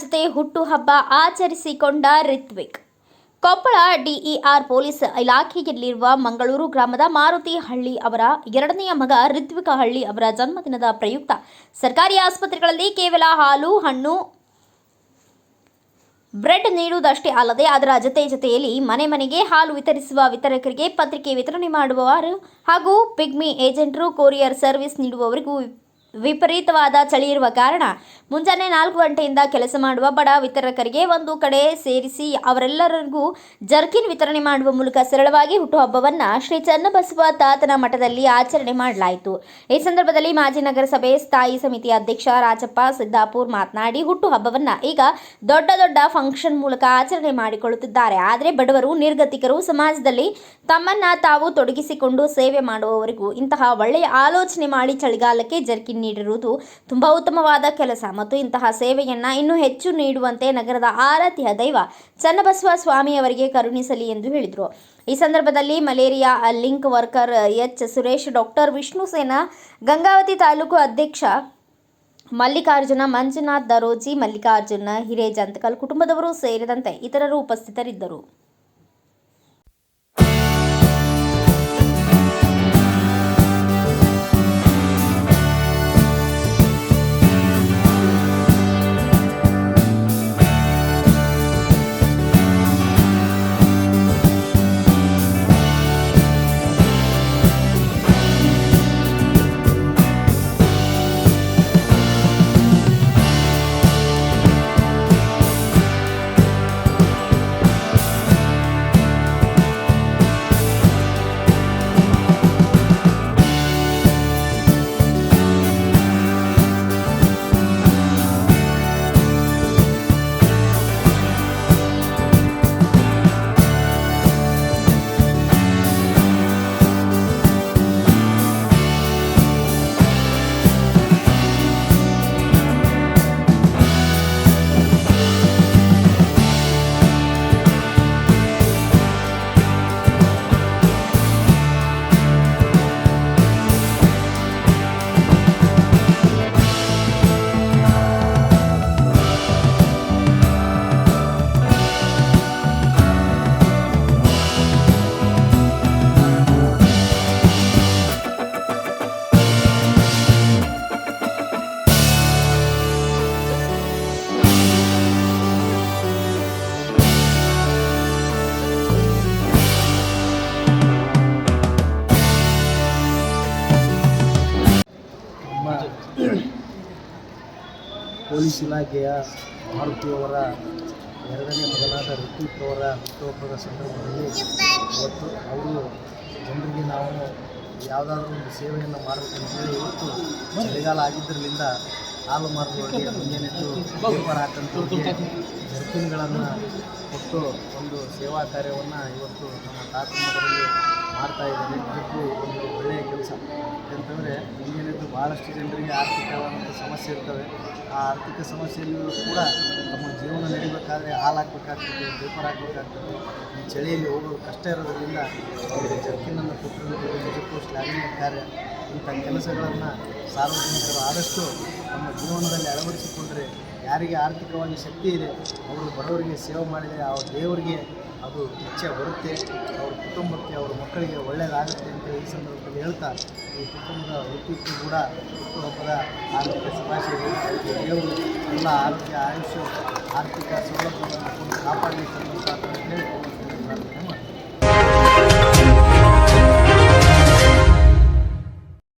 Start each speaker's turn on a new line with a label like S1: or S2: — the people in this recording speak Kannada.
S1: ಜೊತೆ ಹುಟ್ಟುಹಬ್ಬ ಆಚರಿಸಿಕೊಂಡ ರಿತ್ವಿಕ್. ಕೊಪ್ಪಳ ಡಿಇಆರ್ ಪೊಲೀಸ್ ಇಲಾಖೆಯಲ್ಲಿರುವ ಮಂಗಳೂರು ಗ್ರಾಮದ ಮಾರುತಿ ಹಳ್ಳಿ ಅವರ ಎರಡನೆಯ ಮಗ ರಿತ್ವಿಕ್ ಹಳ್ಳಿ ಅವರ ಜನ್ಮದಿನದ ಪ್ರಯುಕ್ತ ಸರ್ಕಾರಿ ಆಸ್ಪತ್ರೆಗಳಲ್ಲಿ ಕೇವಲ ಹಾಲು, ಹಣ್ಣು, ಬ್ರೆಡ್ ನೀಡುವುದಷ್ಟೇ ಅಲ್ಲದೆ ಅದರ ಜೊತೆಯಲ್ಲಿ ಮನೆ ಮನೆಗೆ ಹಾಲು ವಿತರಿಸುವ ವಿತರಕರಿಗೆ ಪತ್ರಿಕೆ ವಿತರಣೆ ಮಾಡುವವರು ಹಾಗೂ ಪಿಗ್ಮಿ ಏಜೆಂಟರು, ಕೊರಿಯರ್ ಸರ್ವಿಸ್ ನೀಡುವವರಿಗೂ ವಿಪರೀತವಾದ ಚಳಿ ಇರುವ ಕಾರಣ ಮುಂಜಾನೆ 4 ಗಂಟೆಯಿಂದ ಕೆಲಸ ಮಾಡುವ ಬಡ ವಿತರಕರಿಗೆ ಒಂದು ಕಡೆ ಸೇರಿಸಿ ಅವರೆಲ್ಲರಿಗೂ ಜರ್ಕಿನ್ ವಿತರಣೆ ಮಾಡುವ ಮೂಲಕ ಸರಳವಾಗಿ ಹುಟ್ಟುಹಬ್ಬವನ್ನು ಶ್ರೀ ಚನ್ನಬಸವ ತಾತನ ಮಠದಲ್ಲಿ ಆಚರಣೆ ಮಾಡಲಾಯಿತು. ಈ ಸಂದರ್ಭದಲ್ಲಿ ಮಾಜಿ ನಗರಸಭೆ ಸ್ಥಾಯಿ ಸಮಿತಿ ಅಧ್ಯಕ್ಷ ರಾಜಪ್ಪ ಸಿದ್ದಾಪುರ್ ಮಾತನಾಡಿ, ಹುಟ್ಟುಹಬ್ಬವನ್ನು ಈಗ ದೊಡ್ಡ ಫಂಕ್ಷನ್ ಮೂಲಕ ಆಚರಣೆ ಮಾಡಿಕೊಳ್ಳುತ್ತಿದ್ದಾರೆ. ಆದರೆ ಬಡವರು, ನಿರ್ಗತಿಕರು, ಸಮಾಜದಲ್ಲಿ ತಮ್ಮನ್ನ ತಾವು ತೊಡಗಿಸಿಕೊಂಡು ಸೇವೆ ಮಾಡುವವರಿಗೂ ಇಂತಹ ಒಳ್ಳೆಯ ಆಲೋಚನೆ ಮಾಡಿ ಚಳಿಗಾಲಕ್ಕೆ ಜರ್ಕಿನ್ ನೀಡಿರುವುದು ತುಂಬಾ ಉತ್ತಮವಾದ ಕೆಲಸ ಮತ್ತು ಇಂತಹ ಸೇವೆಯನ್ನ ಇನ್ನೂ ಹೆಚ್ಚು ನೀಡುವಂತೆ ನಗರದ ಆರಾಧ್ಯ ದೈವ ಚನ್ನಬಸವ ಸ್ವಾಮಿಯವರಿಗೆ ಕರುಣಿಸಲಿ ಎಂದು ಹೇಳಿದರು. ಈ ಸಂದರ್ಭದಲ್ಲಿ malaria link worker H Suresh, doctor Vishnu ಸೇನಾ, ಗಂಗಾವತಿ ತಾಲೂಕು ಅಧ್ಯಕ್ಷ ಮಲ್ಲಿಕಾರ್ಜುನ, ಮಂಜುನಾಥ್ ದರೋಜಿ, ಮಲ್ಲಿಕಾರ್ಜುನ ಹಿರೇಜಂತಕಲ್ ಕುಟುಂಬದವರು ಸೇರಿದಂತೆ ಇತರರು ಉಪಸ್ಥಿತರಿದ್ದರು.
S2: ಪೊಲೀಸ್ ಇಲಾಖೆಯ ಮಾರುತಿಯವರ ಎರಡನೇ ಮಗನಾದ ರಿತ್ವಿಕ್ ಅವರ ಹುಟ್ಟುಹಬ್ಬದ ಸಂದರ್ಭದಲ್ಲಿ ಇವತ್ತು ಅವರು ಜನರಿಗೆ ನಾವು ಯಾವುದಾದ್ರೂ ಒಂದು ಸೇವೆಯನ್ನು ಮಾಡಬೇಕಂತೇಳಿ ಇವತ್ತು ಚಳಿಗಾಲ ಆಗಿದ್ದರಿಂದ ಹಾಲು ಮಾರುವವರಿಗೆ ಮುಂಜಾನೆದ್ದು ಪೇಪರ್ ಹಾಕಂಥವ್ರಿಗೆ ಜರ್ಕಿನ್ಗಳನ್ನು ಕೊಟ್ಟು ಒಂದು ಸೇವಾ ಕಾರ್ಯವನ್ನು ಇವತ್ತು ನಮ್ಮ ತಾತನ ಮಠದಲ್ಲಿ ಮಾಡ್ತಾಯಿದ್ದಾರೆ. ನಿಜಕ್ಕೂ ಒಂದು ಒಳ್ಳೆಯ ಕೆಲಸ. ಯಾಕಂತಂದರೆ ಮುಂಜಾನೆದ್ದು ಭಾಳಷ್ಟು ಜನರಿಗೆ ಆರ್ಥಿಕವಾದಂಥ ಸಮಸ್ಯೆ ಇರ್ತವೆ. ಆ ಆರ್ಥಿಕ ಸಮಸ್ಯೆಯಲ್ಲೂ ಕೂಡ ನಮ್ಮ ಜೀವನ ನಡಿಬೇಕಾದ್ರೆ ಹಾಲು ಹಾಕಬೇಕಾಗ್ತದೆ, ಪೇಪರ್ ಹಾಕಬೇಕಾಗ್ತದೆ. ಈ ಚಳಿಯಲ್ಲಿ ಹೋಗೋದು ಕಷ್ಟ ಇರೋದರಿಂದ ಅವರಿಗೆ ಜರ್ಕಿನನ್ನು ಕೊಟ್ಟಿರುವುದು ನಿಜಕ್ಕೂ ಶ್ಲಾಘನೀಯ ಕಾರ್ಯ. ಇಂಥ ಕೆಲಸಗಳನ್ನು ಸಾರ್ವಜನಿಕರು ಆದಷ್ಟು ನಮ್ಮ ಜೀವನದಲ್ಲಿ ಅಳವಡಿಸಿಕೊಂಡರೆ ಯಾರಿಗೆ ಆರ್ಥಿಕವಾಗಿ ಶಕ್ತಿ ಇದೆ ಅವರು ಬಡವರಿಗೆ ಸೇವೆ ಮಾಡಿದರೆ ಆ ದೇವರಿಗೆ ಅದು ಇಚ್ಛೆ ಬರುತ್ತೆ, ಅವ್ರ ಕುಟುಂಬಕ್ಕೆ, ಅವ್ರ ಮಕ್ಕಳಿಗೆ ಒಳ್ಳೆಯದಾಗುತ್ತೆ ಅಂತ ಈ ಸಂದರ್ಭದಲ್ಲಿ ಹೇಳ್ತಾ, ಈ ಕುಟುಂಬದ ವೃತ್ತಿಗೂ ಕೂಡ ಹುಟ್ಟುಹಬ್ಬದ ಆರ್ಥಿಕ ಶುಭಾಶಯಗಳು. ದೇವರು ಎಲ್ಲ ಆರೋಗ್ಯ, ಆಯುಷ್ಯ, ಆರ್ಥಿಕ ಸೌಲಭ್ಯಗಳನ್ನು ಕಾಪಾಡಲಿಕ್ಕೆ